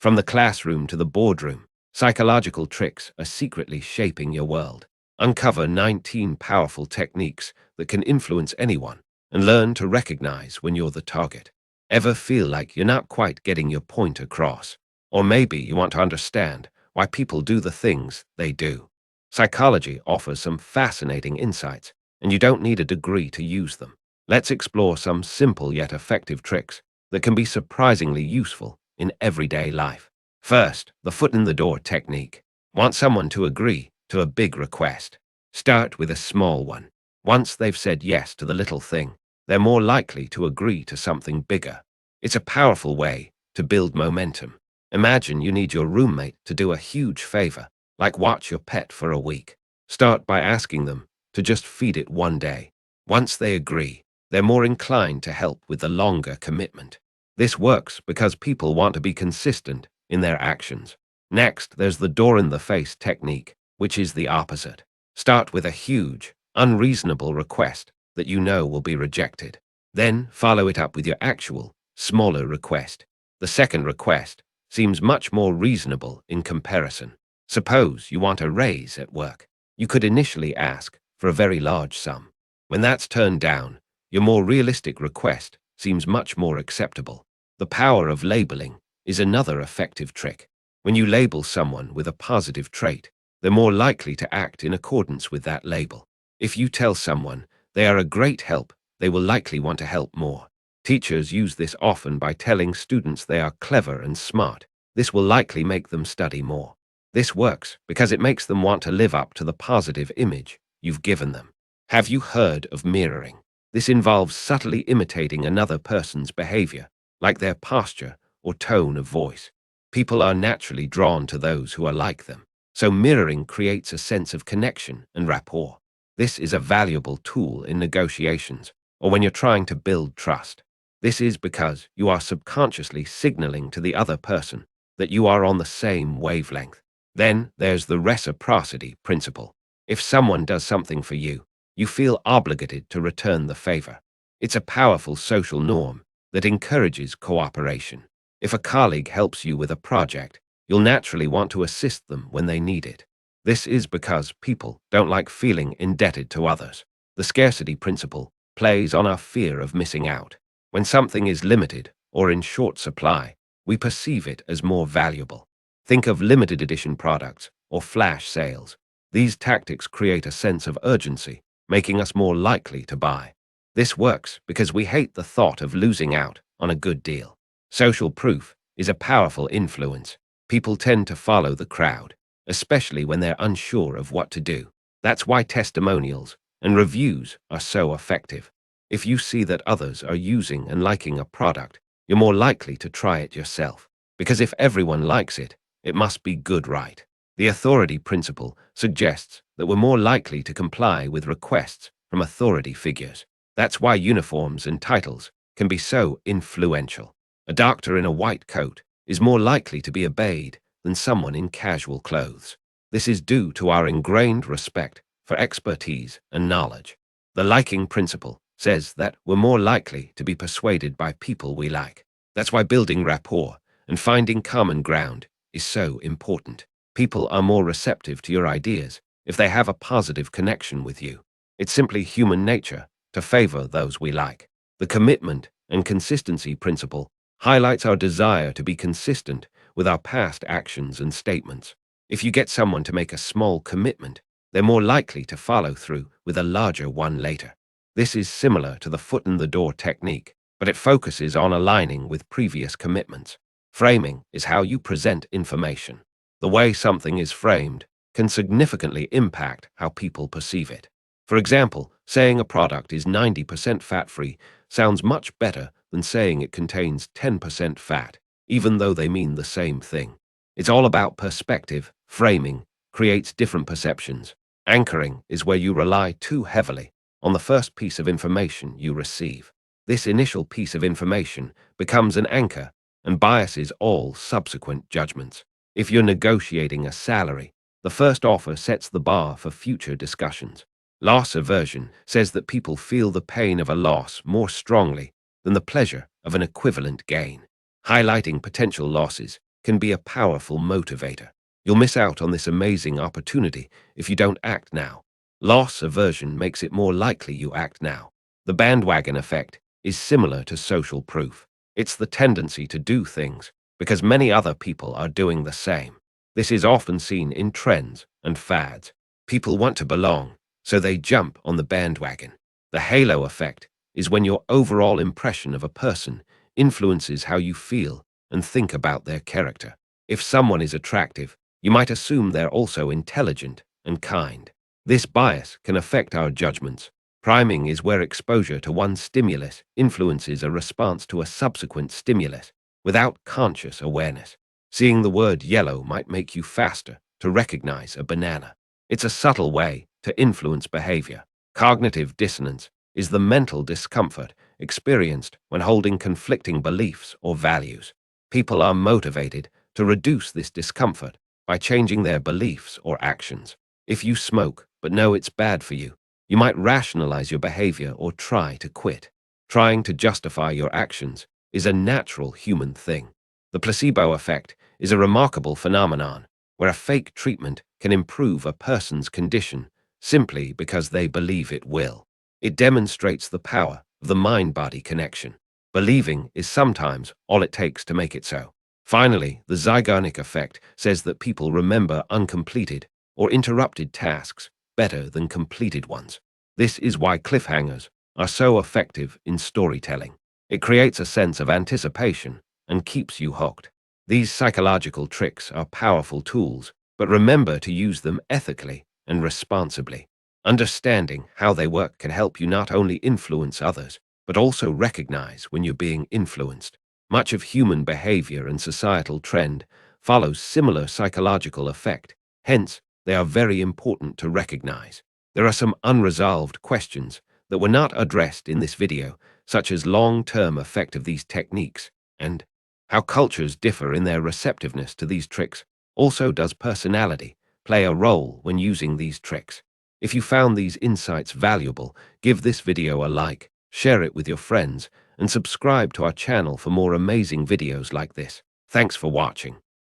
From the classroom to the boardroom, psychological tricks are secretly shaping your world. Uncover 19 powerful techniques that can influence anyone and learn to recognize when you're the target. Ever feel like you're not quite getting your point across? Or maybe you want to understand why people do the things they do. Psychology offers some fascinating insights, and you don't need a degree to use them. Let's explore some simple yet effective tricks that can be surprisingly useful in everyday life. First, the foot in the door technique. Want someone to agree to a big request? Start with a small one. Once they've said yes to the little thing, they're more likely to agree to something bigger. It's a powerful way to build momentum. Imagine you need your roommate to do a huge favor, like watch your pet for a week. Start by asking them to just feed it one day. Once they agree, they're more inclined to help with the longer commitment. This works because people want to be consistent in their actions. Next, there's the door-in-the-face technique, which is the opposite. Start with a huge, unreasonable request that you know will be rejected. Then follow it up with your actual, smaller request. The second request seems much more reasonable in comparison. Suppose you want a raise at work. You could initially ask for a very large sum. When that's turned down, your more realistic request seems much more acceptable. The power of labeling is another effective trick. When you label someone with a positive trait, they're more likely to act in accordance with that label. If you tell someone they are a great help, they will likely want to help more. Teachers use this often by telling students they are clever and smart. This will likely make them study more. This works because it makes them want to live up to the positive image you've given them. Have you heard of mirroring? This involves subtly imitating another person's behavior, like their posture or tone of voice. People are naturally drawn to those who are like them, so mirroring creates a sense of connection and rapport. This is a valuable tool in negotiations or when you're trying to build trust. This is because you are subconsciously signaling to the other person that you are on the same wavelength. Then there's the reciprocity principle. If someone does something for you, you feel obligated to return the favor. It's a powerful social norm that encourages cooperation. If a colleague helps you with a project, you'll naturally want to assist them when they need it. This is because people don't like feeling indebted to others. The scarcity principle plays on our fear of missing out. When something is limited or in short supply, we perceive it as more valuable. Think of limited edition products or flash sales. These tactics create a sense of urgency, making us more likely to buy. This works because we hate the thought of losing out on a good deal. Social proof is a powerful influence. People tend to follow the crowd, especially when they're unsure of what to do. That's why testimonials and reviews are so effective. If you see that others are using and liking a product, you're more likely to try it yourself. Because if everyone likes it, it must be good, right? The authority principle suggests that we're more likely to comply with requests from authority figures. That's why uniforms and titles can be so influential. A doctor in a white coat is more likely to be obeyed than someone in casual clothes. This is due to our ingrained respect for expertise and knowledge. The liking principle says that we're more likely to be persuaded by people we like. That's why building rapport and finding common ground is so important. People are more receptive to your ideas if they have a positive connection with you. It's simply human nature to favor those we like. The commitment and consistency principle highlights our desire to be consistent with our past actions and statements. If you get someone to make a small commitment, they're more likely to follow through with a larger one later. This is similar to the foot in the door technique, but it focuses on aligning with previous commitments. Framing is how you present information. The way something is framed can significantly impact how people perceive it. For example, saying a product is 90% fat-free sounds much better than saying it contains 10% fat, even though they mean the same thing. It's all about perspective. Framing creates different perceptions. Anchoring is where you rely too heavily on the first piece of information you receive. This initial piece of information becomes an anchor and biases all subsequent judgments. If you're negotiating a salary, the first offer sets the bar for future discussions. Loss aversion says that people feel the pain of a loss more strongly than the pleasure of an equivalent gain. Highlighting potential losses can be a powerful motivator. You'll miss out on this amazing opportunity if you don't act now. Loss aversion makes it more likely you act now. The bandwagon effect is similar to social proof. It's the tendency to do things because many other people are doing the same. This is often seen in trends and fads. People want to belong, so they jump on the bandwagon. The halo effect is when your overall impression of a person influences how you feel and think about their character. If someone is attractive, you might assume they're also intelligent and kind. This bias can affect our judgments. Priming is where exposure to one stimulus influences a response to a subsequent stimulus without conscious awareness. Seeing the word yellow might make you faster to recognize a banana. It's a subtle way to influence behavior. Cognitive dissonance is the mental discomfort experienced when holding conflicting beliefs or values. People are motivated to reduce this discomfort by changing their beliefs or actions. If you smoke but know it's bad for you, you might rationalize your behavior or try to quit. Trying to justify your actions is a natural human thing. The placebo effect is a remarkable phenomenon where a fake treatment can improve a person's condition simply because they believe it will. It demonstrates the power of the mind-body connection. Believing is sometimes all it takes to make it so. Finally, the Zeigarnik effect says that people remember uncompleted or interrupted tasks better than completed ones. This is why cliffhangers are so effective in storytelling. It creates a sense of anticipation and keeps you hooked. These psychological tricks are powerful tools, but remember to use them ethically and responsibly. Understanding how they work can help you not only influence others, but also recognize when you're being influenced. Much of human behavior and societal trend follows similar psychological effect. Hence, they are very important to recognize. There are some unresolved questions that were not addressed in this video, such as long-term effect of these techniques and how cultures differ in their receptiveness to these tricks. Also, does personality play a role when using these tricks? If you found these insights valuable, give this video a like, share it with your friends, and subscribe to our channel for more amazing videos like this. Thanks for watching.